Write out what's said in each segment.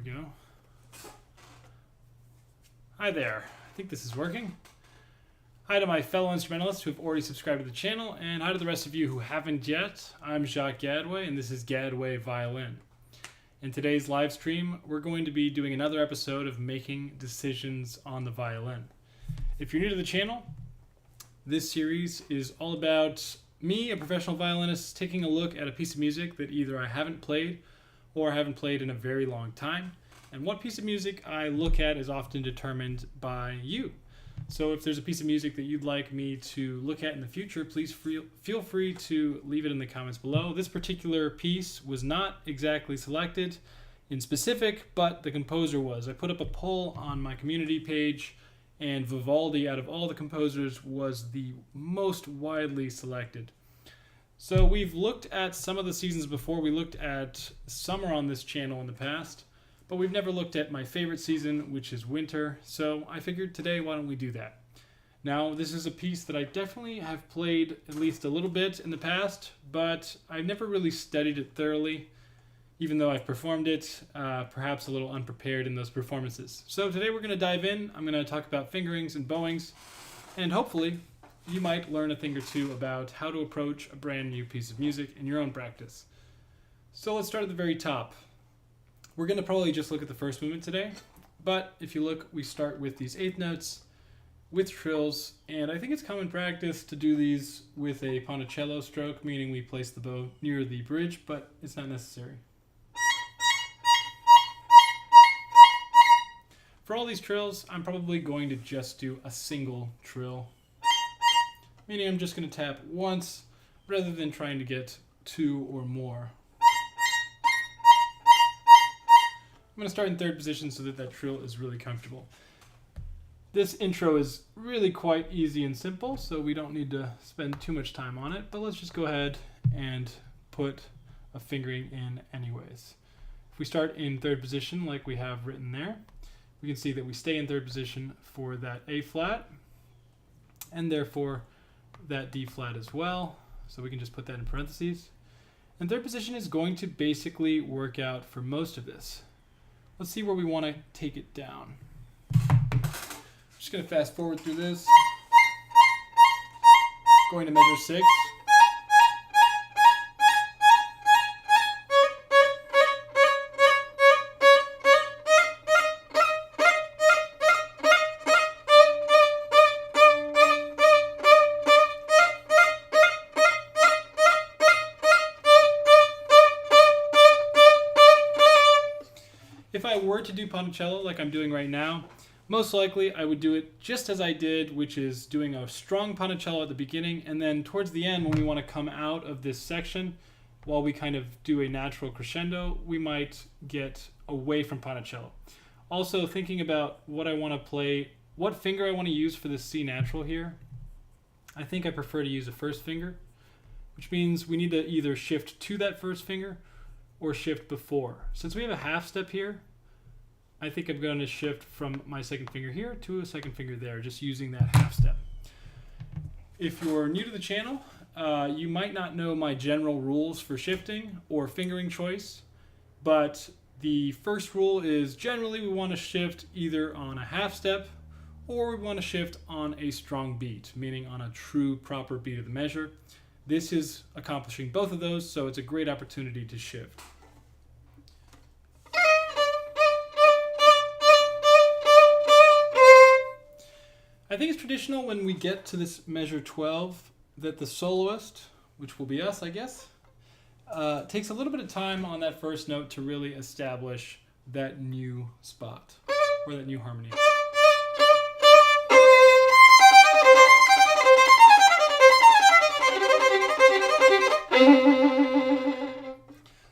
go. Hi there. I think this is working. Hi to my fellow instrumentalists who have already subscribed to the channel, and hi to the rest of you who haven't yet. I'm Jacques Gadway, and this is Gadway Violin. In today's live stream, we're going to be doing another episode of Making Decisions on the Violin. If you're new to the channel, this series is all about me, a professional violinist, taking a look at a piece of music that either I haven't played or haven't played in a very long time. And what piece of music I look at is often determined by you. So if there's a piece of music that you'd like me to look at in the future, please feel free to leave it in the comments below. This particular piece was not exactly selected in specific, but the composer was. I put up a poll on my community page, and Vivaldi, out of all the composers, was the most widely selected. So we've looked at some of the seasons before. We looked at summer on this channel in the past, but we've never looked at my favorite season, which is winter. So I figured today, why don't we do that? Now, this is a piece that I definitely have played at least a little bit in the past, but I've never really studied it thoroughly, even though I've performed it, perhaps a little unprepared in those performances. So today we're going to dive in. I'm going to talk about fingerings and bowings, and hopefully you might learn a thing or two about how to approach a brand new piece of music in your own practice. So let's start at the very top. We're going to probably just look at the first movement today, but if you look, we start with these eighth notes with trills, and I think it's common practice to do these with a ponticello stroke, meaning we place the bow near the bridge, but it's not necessary. For all these trills, I'm probably going to just do a single trill, meaning I'm just going to tap once rather than trying to get two or more. I'm going to start in third position so that trill is really comfortable. This intro is really quite easy and simple, so we don't need to spend too much time on it, but let's just go ahead and put a fingering in anyways. If we start in third position like we have written there, we can see that we stay in third position for that A flat, and therefore that D flat as well, so we can just put that in parentheses. And third position is going to basically work out for most of this. Let's see where we want to take it down. I'm just going to fast forward through this. Going to measure 6. If I were to do ponticello like I'm doing right now, most likely I would do it just as I did, which is doing a strong ponticello at the beginning, and then towards the end when we want to come out of this section, while we kind of do a natural crescendo, we might get away from ponticello. Also thinking about what I want to play, what finger I want to use for this C natural here, I think I prefer to use a first finger, which means we need to either shift to that first finger or shift before. Since we have a half step here, I think I'm going to shift from my second finger here to a second finger there, just using that half step. If you're new to the channel, you might not know my general rules for shifting or fingering choice, but the first rule is generally we want to shift either on a half step or we want to shift on a strong beat, meaning on a true proper beat of the measure. This is accomplishing both of those, so it's a great opportunity to shift. I think it's traditional when we get to this measure 12 that the soloist, which will be us, I guess, takes a little bit of time on that first note to really establish that new spot, or that new harmony.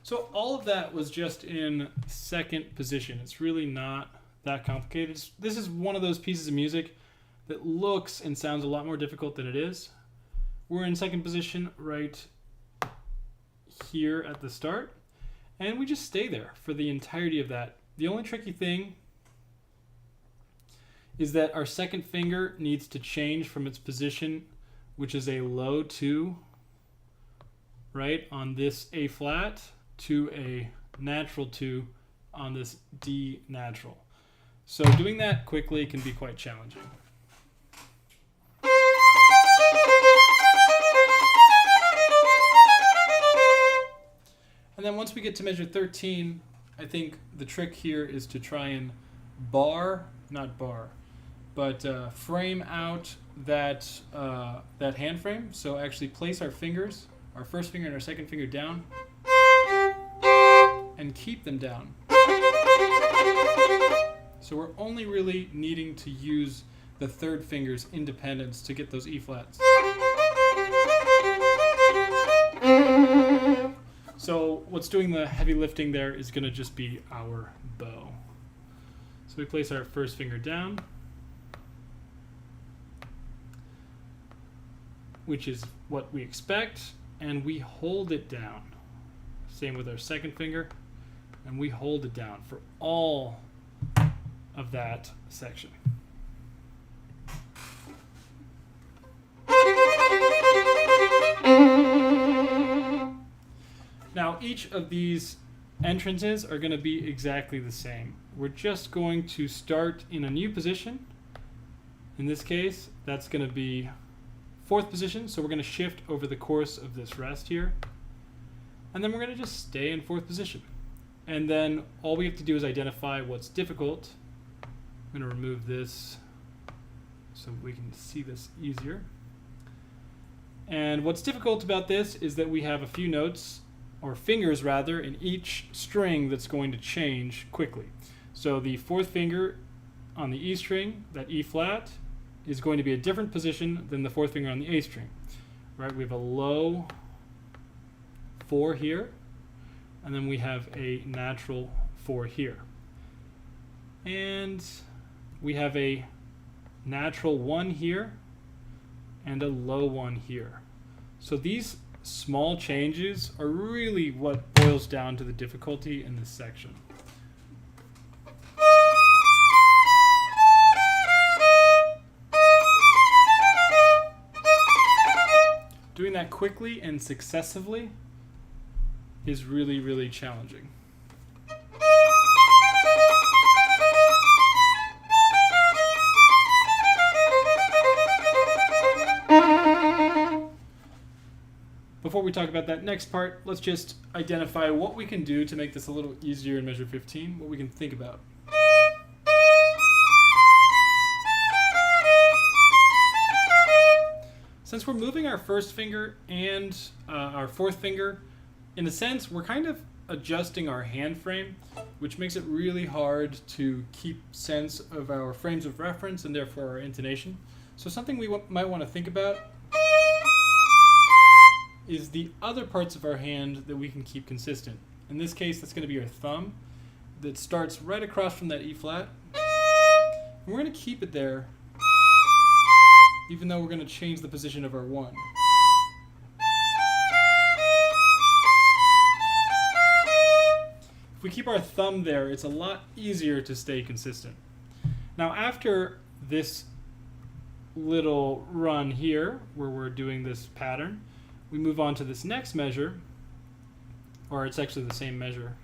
So all of that was just in second position. It's really not that complicated. This is one of those pieces of music that looks and sounds a lot more difficult than it is. We're in second position right here at the start, and we just stay there for the entirety of that. The only tricky thing is that our second finger needs to change from its position, which is a low 2, right, on this A flat, to a natural 2 on this D natural. So doing that quickly can be quite challenging. And then once we get to measure 13, I think the trick here is to try and frame out that that hand frame. So actually place our fingers, our first finger and our second finger down, and keep them down. So we're only really needing to use the third finger's independence to get those E flats. So what's doing the heavy lifting there is going to just be our bow. So we place our first finger down, which is what we expect, and we hold it down. Same with our second finger, and we hold it down for all of that section. Now each of these entrances are going to be exactly the same. We're just going to start in a new position. In this case, that's going to be fourth position, so we're going to shift over the course of this rest here. And then we're going to just stay in fourth position. And then all we have to do is identify what's difficult. I'm going to remove this so we can see this easier. And what's difficult about this is that we have a few notes, or fingers rather, in each string that's going to change quickly. So the fourth finger on the E string, that E flat, is going to be a different position than the fourth finger on the A string. Right? We have a low 4 here, and then we have a natural 4 here. And we have a natural 1 here and a low 1 here. So these small changes are really what boils down to the difficulty in this section. Doing that quickly and successively is really, really challenging. Before we talk about that next part, let's just identify what we can do to make this a little easier in measure 15, what we can think about. Since we're moving our first finger and our fourth finger, in a sense, we're kind of adjusting our hand frame, which makes it really hard to keep sense of our frames of reference and therefore our intonation. So something we might want to think about is the other parts of our hand that we can keep consistent. In this case, that's going to be our thumb that starts right across from that E flat. And we're going to keep it there, even though we're going to change the position of our 1. If we keep our thumb there, it's a lot easier to stay consistent. Now after this little run here, where we're doing this pattern, we move on to this next measure, or it's actually the same measure,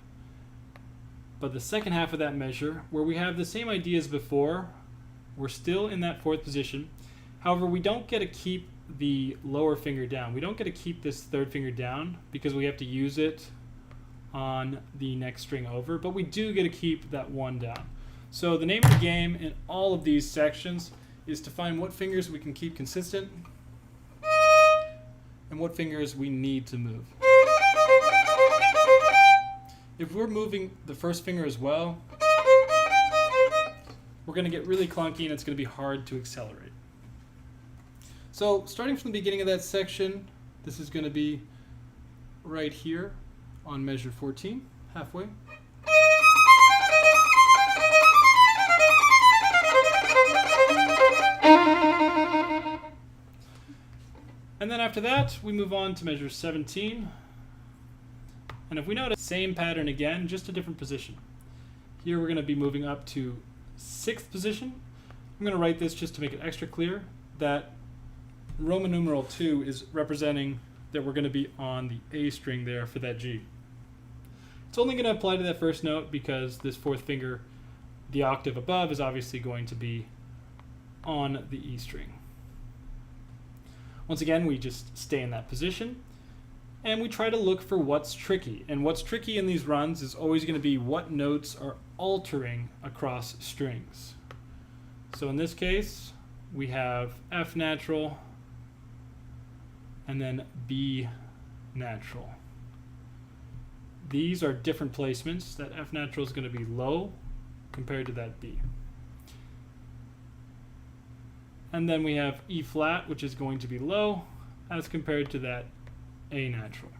but the second half of that measure, where we have the same idea as before, we're still in that fourth position. However, we don't get to keep the lower finger down. We don't get to keep this third finger down because we have to use it on the next string over, but we do get to keep that 1 down. So the name of the game in all of these sections is to find what fingers we can keep consistent and what fingers we need to move. If we're moving the first finger as well, we're going to get really clunky and it's going to be hard to accelerate. So starting from the beginning of that section, this is going to be right here on measure 14, halfway. And then after that, we move on to measure 17. And if we notice, same pattern again, just a different position. Here we're going to be moving up to 6th position. I'm going to write this just to make it extra clear that Roman numeral 2 is representing that we're going to be on the A string there for that G. It's only going to apply to that first note because this fourth finger, the octave above, is obviously going to be on the E string. Once again, we just stay in that position and we try to look for what's tricky. And what's tricky in these runs is always going to be what notes are altering across strings. So in this case, we have F natural and then B natural. These are different placements. That F natural is going to be low compared to that B. And then we have E flat, which is going to be low as compared to that A natural.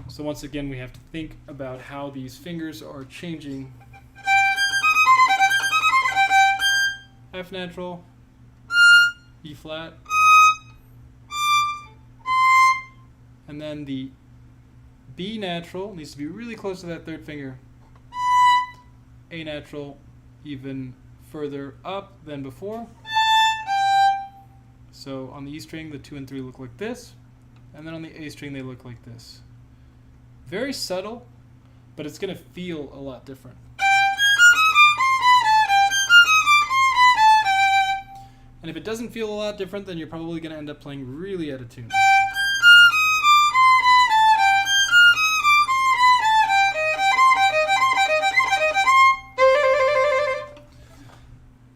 So once again, we have to think about how these fingers are changing. F natural, E flat, and then the B natural needs to be really close to that third finger. A natural even further up than before. So on the E string, the 2 and 3 look like this, and then on the A string, they look like this. Very subtle, but it's going to feel a lot different. And if it doesn't feel a lot different, then you're probably going to end up playing really out of tune.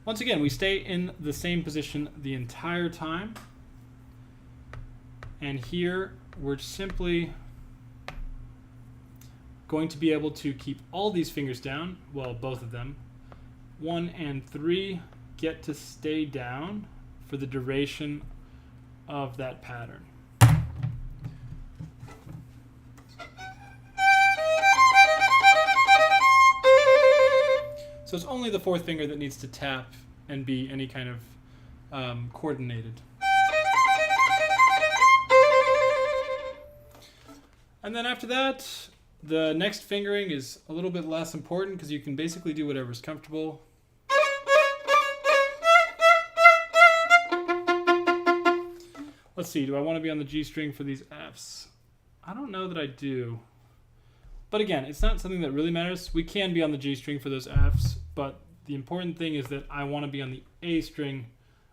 Once again, we stay in the same position the entire time. And here, we're simply going to be able to keep all these fingers down, well, both of them. 1 and 3 get to stay down for the duration of that pattern. So it's only the fourth finger that needs to tap and be any kind of coordinated. And then after that, the next fingering is a little bit less important because you can basically do whatever's comfortable. Let's see, do I want to be on the G string for these Fs? I don't know that I do. But again, it's not something that really matters. We can be on the G string for those Fs, but the important thing is that I want to be on the A string,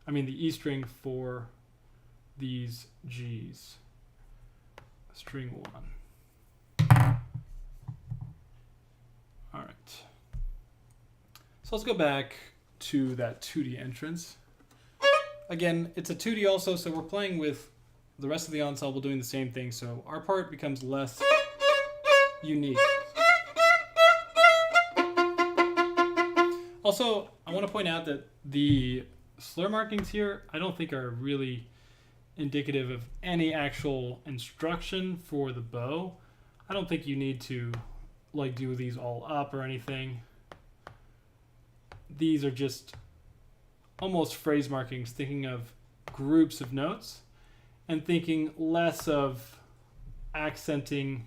the E string for these Gs. String 1. All right. So let's go back to that 2D entrance. Again, it's a 2D also, so we're playing with the rest of the ensemble doing the same thing, so our part becomes less unique. Also, I want to point out that the slur markings here, I don't think are really indicative of any actual instruction for the bow. I don't think you need to do these all up or anything. These are just almost phrase markings, thinking of groups of notes and thinking less of accenting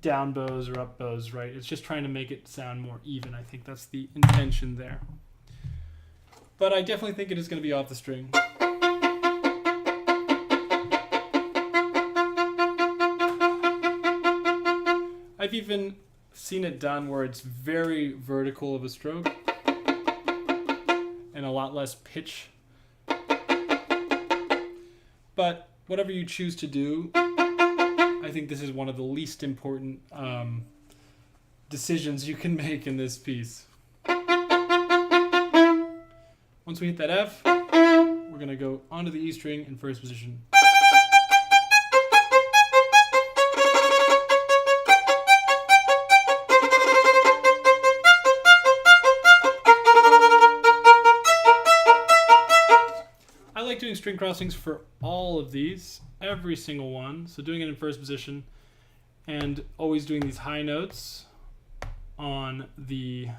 down bows or up bows, right? It's just trying to make it sound more even. I think that's the intention there. But I definitely think it is going to be off the string. I've even seen it done where it's very vertical of a stroke and a lot less pitch. But whatever you choose to do, I think this is one of the least important decisions you can make in this piece. Once we hit that F, we're going to go onto the E string in first position. I like doing string crossings for all of these, every single one. So doing it in first position and always doing these high notes on the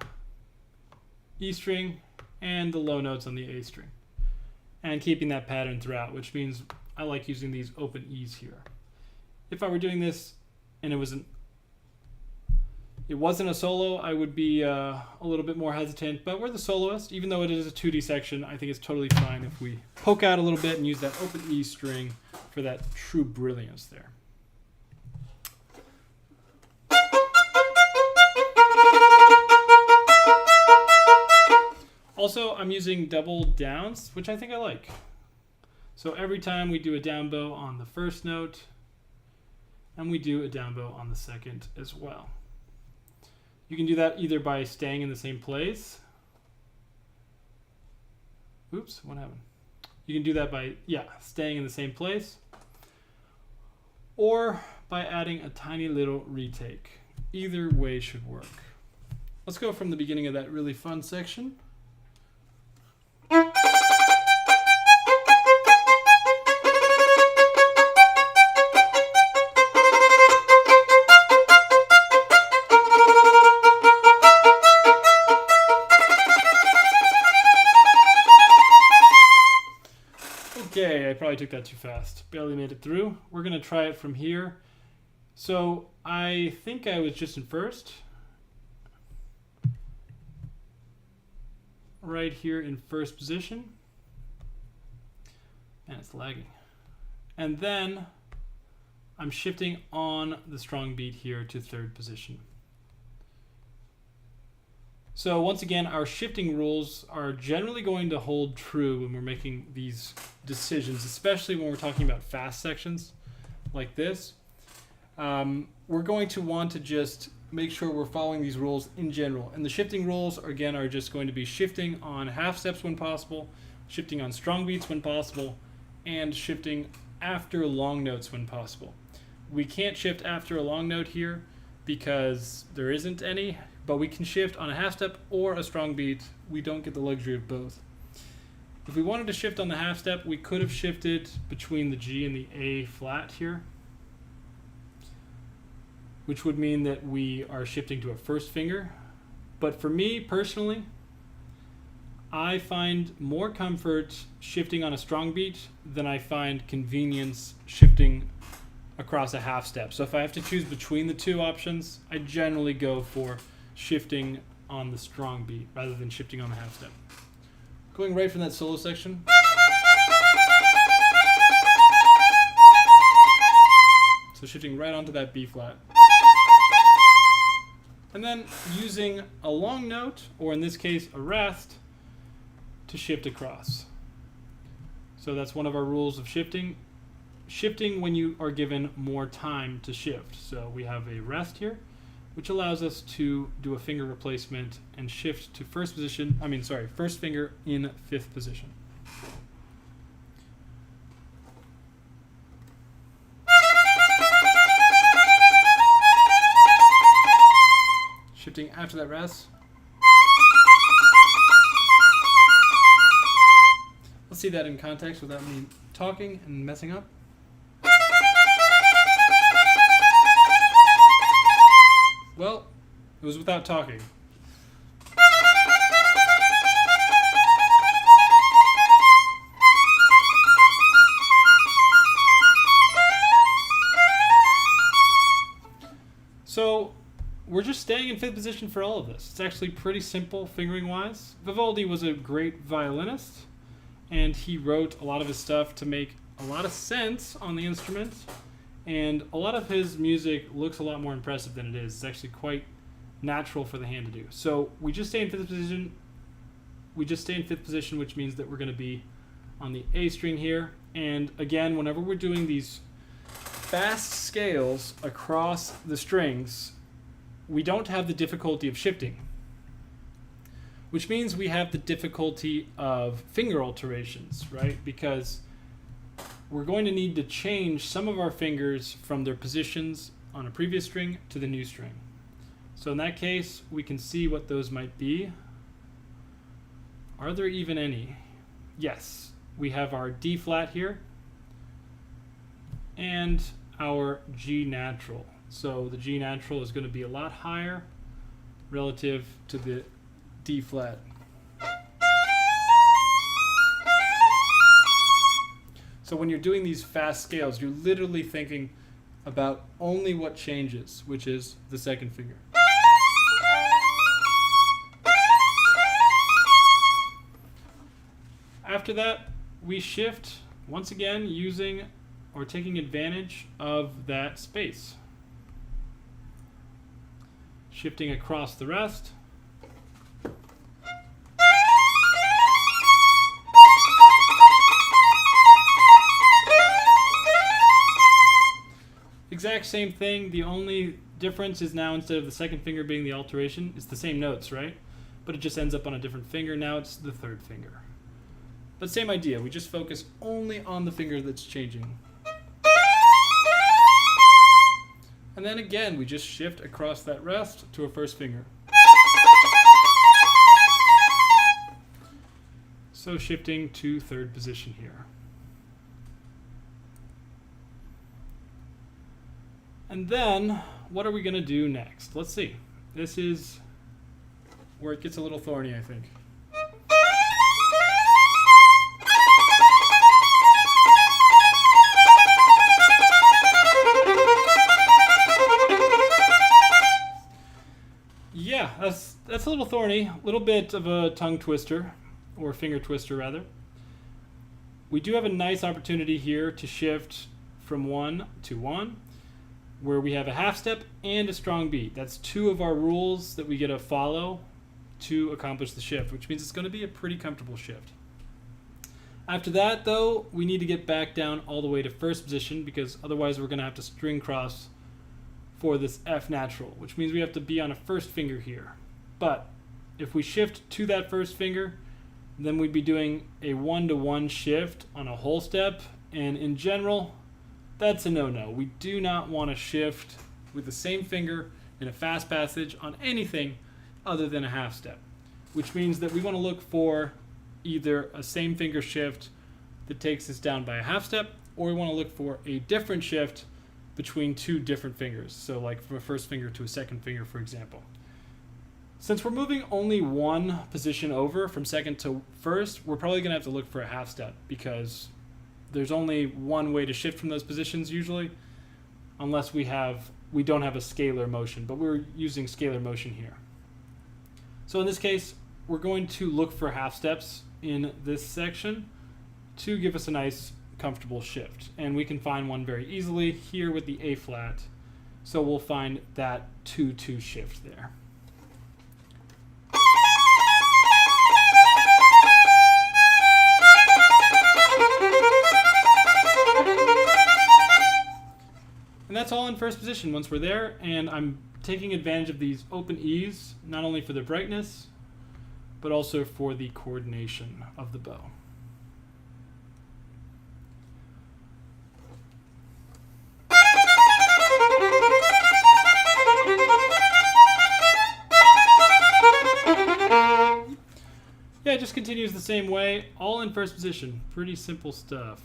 E string and the low notes on the A string. And keeping that pattern throughout, which means I like using these open E's here. If I were doing this and it wasn't a solo, I would be a little bit more hesitant, but we're the soloist. Even though it is a 2D section, I think it's totally fine if we poke out a little bit and use that open E string for that true brilliance there. Also, I'm using double downs, which I think I like. So every time we do a down bow on the first note, and we do a down bow on the second as well. You can do that either by staying in the same place. Oops, what happened? You can do that by, staying in the same place, or by adding a tiny little retake. Either way should work. Let's go from the beginning of that really fun section. Okay, I probably took that too fast. Barely made it through. We're going to try it from here. So I think I was just in first. Right here in first position. And it's lagging. And then I'm shifting on the strong beat here to third position. So once again, our shifting rules are generally going to hold true when we're making these decisions, especially when we're talking about fast sections like this. We're going to want to just make sure we're following these rules in general. And the shifting rules, again, are just going to be shifting on half steps when possible, shifting on strong beats when possible, and shifting after long notes when possible. We can't shift after a long note here because there isn't any, but we can shift on a half step or a strong beat. We don't get the luxury of both. If we wanted to shift on the half step, we could have shifted between the G and the A flat here, which would mean that we are shifting to a first finger. But for me personally, I find more comfort shifting on a strong beat than I find convenience shifting across a half step. So if I have to choose between the two options, I generally go for shifting on the strong beat rather than shifting on the half step. Going right from that solo section. So shifting right onto that B flat. And then using a long note, or in this case a rest, to shift across. So that's one of our rules of shifting. Shifting when you are given more time to shift. So we have a rest here, which allows us to do a finger replacement and shift to first finger in fifth position. Shifting after that rest. Let's see that in context without me talking and messing up. Well, it was without talking. So we're just staying in fifth position for all of this. It's actually pretty simple fingering wise. Vivaldi was a great violinist, and he wrote a lot of his stuff to make a lot of sense on the instrument. And a lot of his music looks a lot more impressive than it is. It's actually quite natural for the hand to do. So we just stay in fifth position. Which means that we're going to be on the A string here. And again, whenever we're doing these fast scales across the strings, we don't have the difficulty of shifting, which means we have the difficulty of finger alterations, right? Because we're going to need to change some of our fingers from their positions on a previous string to the new string. So in that case, we can see what those might be. Are there even any? Yes, we have our D flat here and our G natural. So the G natural is going to be a lot higher relative to the D flat. So when you're doing these fast scales, you're literally thinking about only what changes, which is the second finger. After that, we shift once again using or taking advantage of that space. Shifting across the rest. exact same thing. The only difference is now instead of the second finger being the alteration, it's the same notes, right? But it just ends up on a different finger. Now it's the third finger. But same idea. We just focus only on the finger that's changing. And then again, we just shift across that rest to a first finger. So shifting to third position here. And then, what are we going to do next? Let's see. This is where it gets a little thorny, I think. Yeah, that's a little thorny, a little bit of a tongue twister, or finger twister rather. We do have a nice opportunity here to shift from 1 to 1, where we have a half step and a strong beat. That's two of our rules that we get to follow to accomplish the shift, which means it's going to be a pretty comfortable shift. After that, though, we need to get back down all the way to first position, because otherwise we're going to have to string cross for this F natural, which means we have to be on a first finger here. But if we shift to that first finger, then we'd be doing a 1-to-1 shift on a whole step, and in general, that's a no-no. We do not want to shift with the same finger in a fast passage on anything other than a half step, which means that we want to look for either a same finger shift that takes us down by a half step, or we want to look for a different shift between two different fingers. So like from a first finger to a second finger, for example. Since we're moving only one position over from second to first, we're probably going to have to look for a half step, because there's only one way to shift from those positions usually, unless we don't have a scalar motion, but we're using scalar motion here. So in this case, we're going to look for half steps in this section to give us a nice comfortable shift. And we can find one very easily here with the A flat. So we'll find that 2-2 shift there. And that's all in first position once we're there, and I'm taking advantage of these open E's, not only for the brightness, but also for the coordination of the bow. Yeah, it just continues the same way, all in first position. Pretty simple stuff.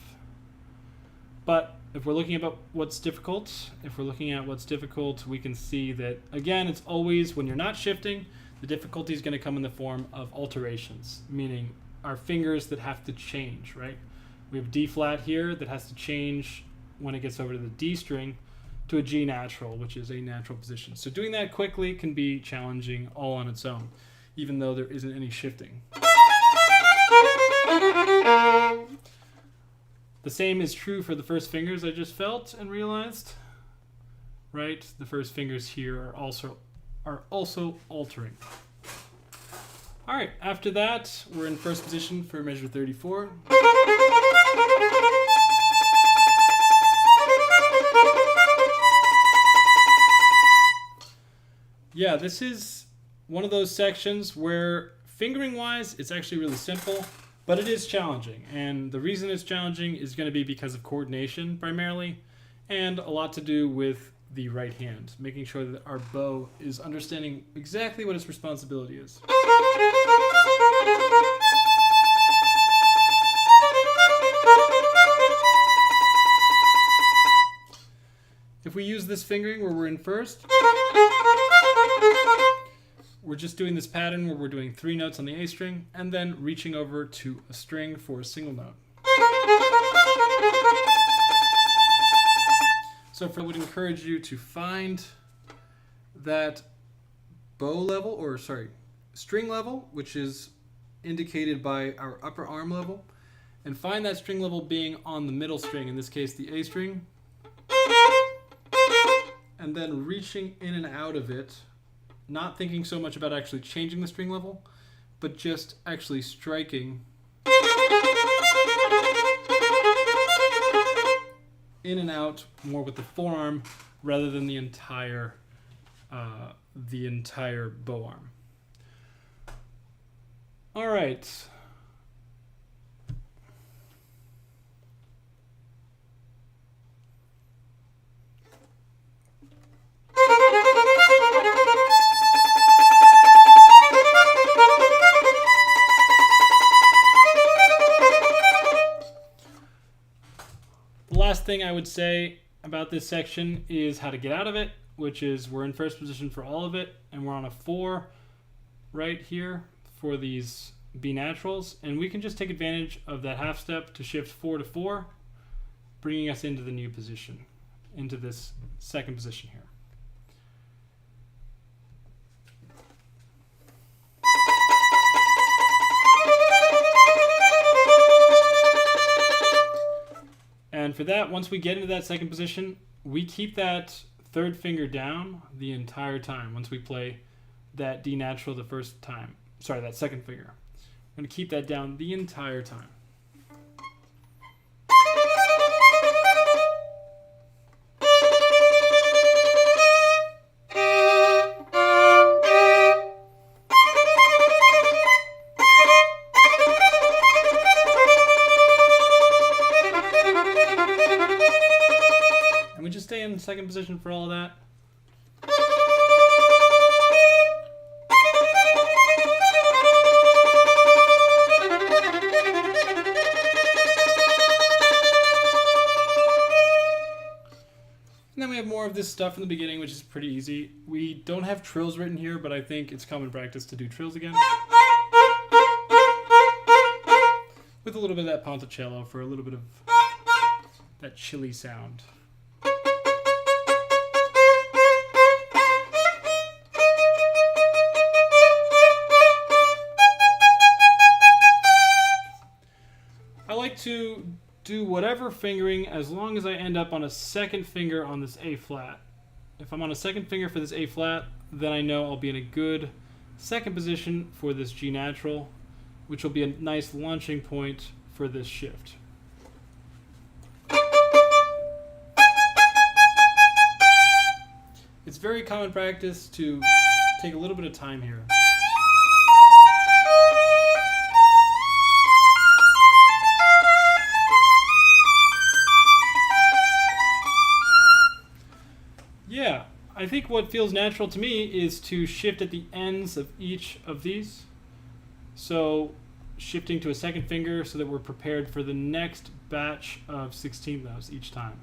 But if we're looking at what's difficult, we can see that, again, it's always, when you're not shifting, the difficulty is going to come in the form of alterations, meaning our fingers that have to change, right? We have D flat here that has to change when it gets over to the D string to a G natural, which is a natural position. So doing that quickly can be challenging all on its own, even though there isn't any shifting. The same is true for the first fingers I just felt and realized, right? The first fingers here are also altering. All right, after that, we're in first position for measure 34. Yeah, this is one of those sections where fingering-wise, it's actually really simple. But it is challenging, and the reason it's challenging is going to be because of coordination primarily, and a lot to do with the right hand, making sure that our bow is understanding exactly what its responsibility is. If we use this fingering where we're in first, we're just doing this pattern where we're doing 3 notes on the A string and then reaching over to a string for a single note. So I would encourage you to find that string level, which is indicated by our upper arm level, and find that string level being on the middle string, in this case the A string, and then reaching in and out of it, not thinking so much about actually changing the string level, but just actually striking in and out more with the forearm rather than the entire bow arm. All right. The last thing I would say about this section is how to get out of it, which is we're in first position for all of it, and we're on a 4 right here for these B naturals, and we can just take advantage of that half step to shift 4 to 4, bringing us into the new position, into this second position here. And for that, once we get into that second position, we keep that third finger down the entire time once we play that D natural the first time. Sorry, that second finger. I'm going to keep that down the entire time. And we just stay in second position for all of that. And then we have more of this stuff in the beginning, which is pretty easy. We don't have trills written here, but I think it's common practice to do trills again. With a little bit of that ponticello for a little bit of that chilly sound. I like to do whatever fingering as long as I end up on a second finger on this A flat. If I'm on a second finger for this A flat, then I know I'll be in a good second position for this G natural, which will be a nice launching point for this shift. It's very common practice to take a little bit of time here. Yeah, I think what feels natural to me is to shift at the ends of each of these. So shifting to a second finger so that we're prepared for the next batch of 16 those each time.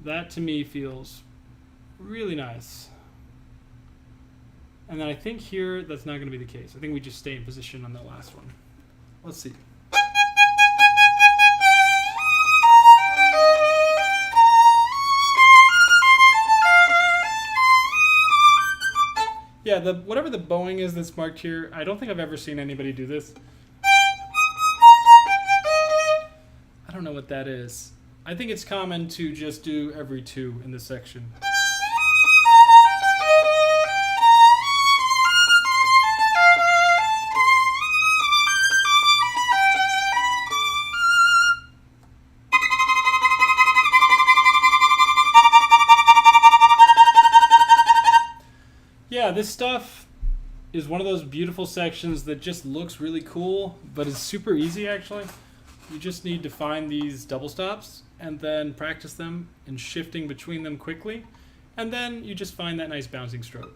That to me feels really nice. And then I think here that's not going to be the case. I think we just stay in position on that last one. Let's see. Yeah, whatever the bowing is that's marked here, I don't think I've ever seen anybody do this. I don't know what that is. I think it's common to just do every 2 in this section. Yeah, this stuff is one of those beautiful sections that just looks really cool, but is super easy actually. You just need to find these double stops and then practice them and shifting between them quickly. And then you just find that nice bouncing stroke.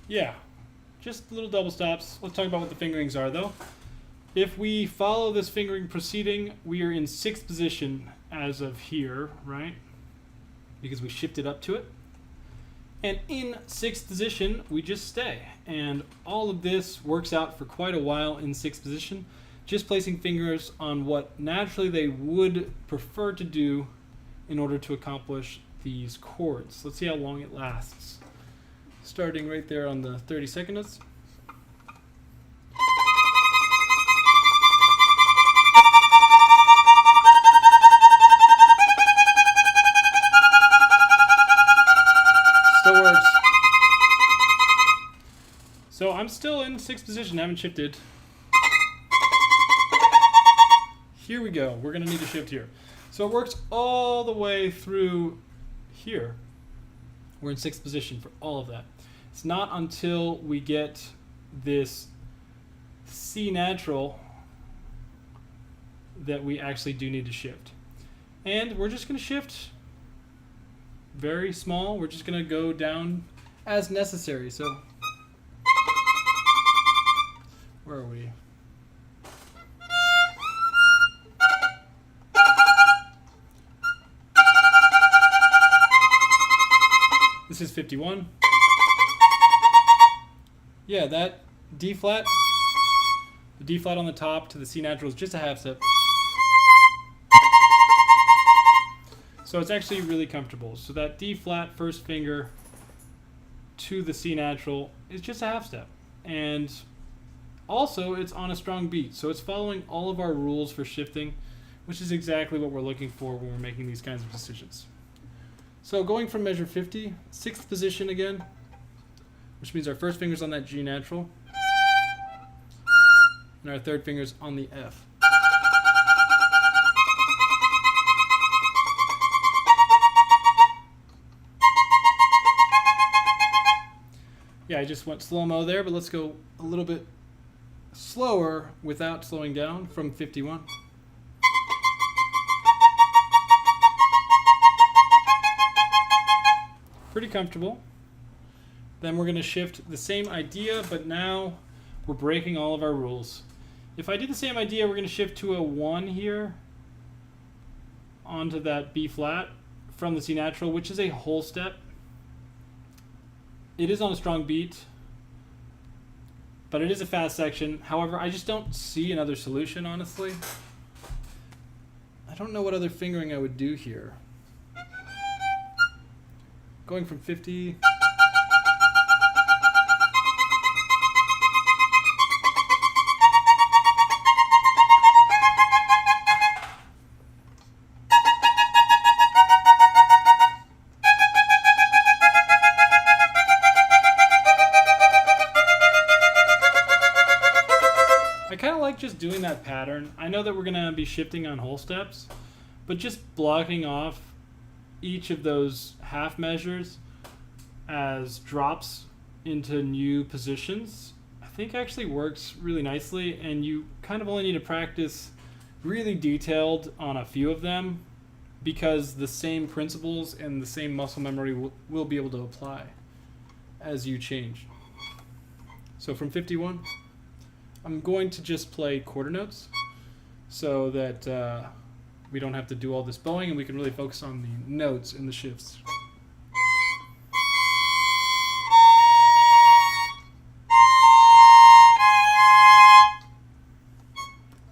Yeah, just little double stops. Let's talk about what the fingerings are though. If we follow this fingering proceeding, we are in 6th position as of here, right? Because we shifted up to it. And in 6th position, we just stay. And all of this works out for quite a while in 6th position, just placing fingers on what naturally they would prefer to do in order to accomplish these chords. Let's see how long it lasts. Starting right there on the 32nd notes. Still works. sixth position, haven't shifted. Here we go. We're going to need to shift here. So it works all the way through here. We're in sixth position for all of that. It's not until we get this C natural that we actually do need to shift. And we're just going to shift very small. We're just going to go down as necessary. So where are we? This is 51. Yeah, that D flat, the D flat on the top to the C natural is just a half step. So it's actually really comfortable. So that D flat first finger to the C natural is just a half step. And also it's on a strong beat. So it's following all of our rules for shifting, which is exactly what we're looking for when we're making these kinds of decisions. So going from measure 50, sixth position again, which means our first finger's on that G natural, and our third finger's on the F. Yeah, I just went slow-mo there, but let's go a little bit slower without slowing down from 51. Pretty comfortable. Then we're going to shift the same idea, but now we're breaking all of our rules. If I did the same idea, we're going to shift to a 1 here onto that B flat from the C natural, which is a whole step. It is on a strong beat, but it is a fast section. However, I just don't see another solution, honestly. I don't know what other fingering I would do here. Going from 50. I kind of like just doing that pattern. I know that we're going to be shifting on whole steps, but just blocking off each of those half measures as drops into new positions, I think actually works really nicely, and you kind of only need to practice really detailed on a few of them because the same principles and the same muscle memory will be able to apply as you change. So from 51, I'm going to just play quarter notes so that we don't have to do all this bowing and we can really focus on the notes and the shifts.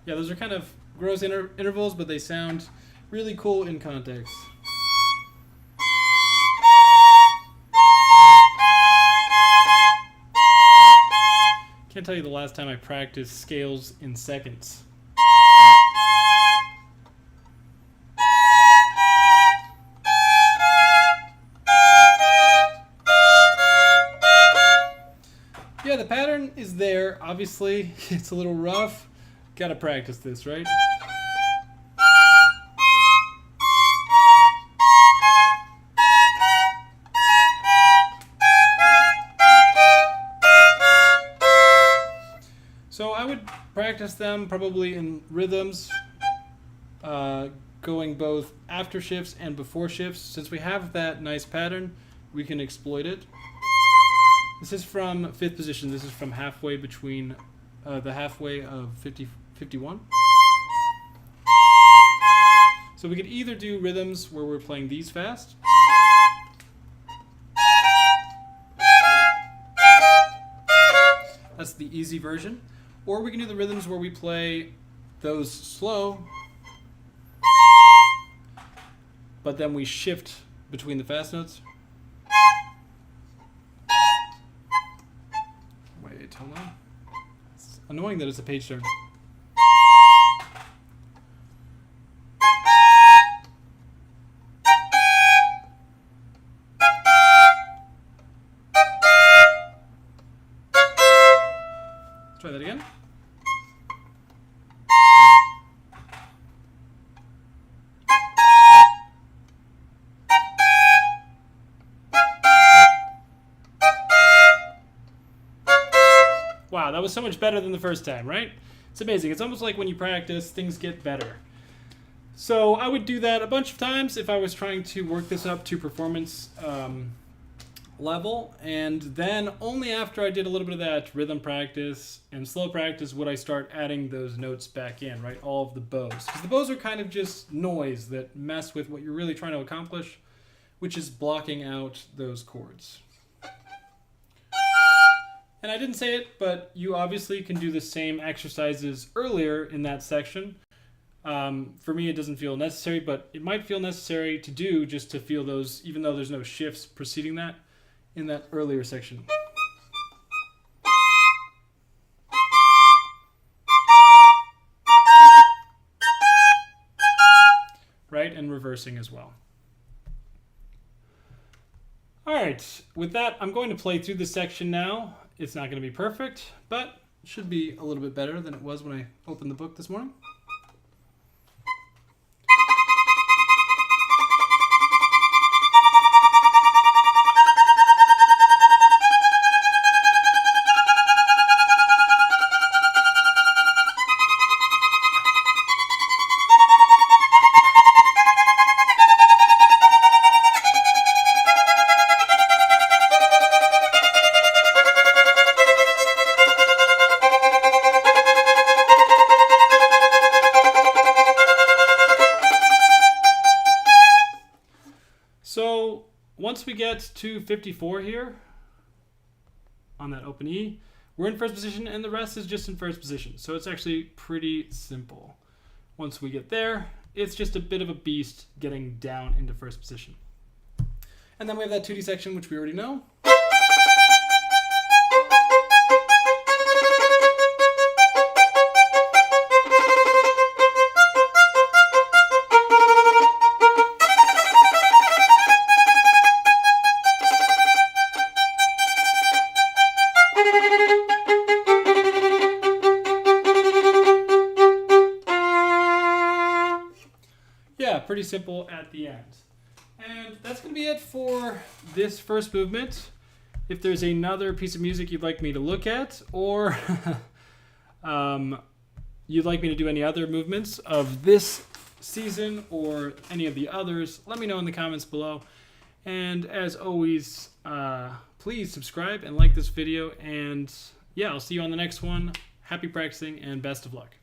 Yeah, those are kind of gross intervals, but they sound really cool in context. Can't tell you the last time I practiced scales in seconds. Yeah, the pattern is there. Obviously, it's a little rough. Gotta practice this, right? So I would practice them probably in rhythms, going both after shifts and before shifts. Since we have that nice pattern, we can exploit it. This is from fifth position. This is from halfway between the halfway of 51. So we could either do rhythms where we're playing these fast, that's the easy version, or we can do the rhythms where we play those slow, but then we shift between the fast notes. Wait, hold on. It's annoying that it's a page turn. try that again. Wow, that was so much better than the first time, right? It's amazing. It's almost like when you practice, things get better. So I would do that a bunch of times if I was trying to work this up to performance level. And then only after I did a little bit of that rhythm practice and slow practice would I start adding those notes back in, right? All of the bows. Because the bows are kind of just noise that mess with what you're really trying to accomplish, which is blocking out those chords. And I didn't say it, but you obviously can do the same exercises earlier in that section. For me, it doesn't feel necessary, but it might feel necessary to do just to feel those, even though there's no shifts preceding that, in that earlier section. Right, and reversing as well. All right, with that, I'm going to play through this section now. It's not going to be perfect, but it should be a little bit better than it was when I opened the book this morning. So once we get to 54 here on that open E, we're in first position and the rest is just in first position. So it's actually pretty simple. Once we get there, it's just a bit of a beast getting down into first position. And then we have that 2D section, which we already know. Yeah, pretty simple at the end. And that's going to be it for this first movement. If there's another piece of music you'd like me to look at, or you'd like me to do any other movements of this season or any of the others, let me know in the comments below. And as always, please subscribe and like this video. And yeah, I'll see you on the next one. Happy practicing and best of luck.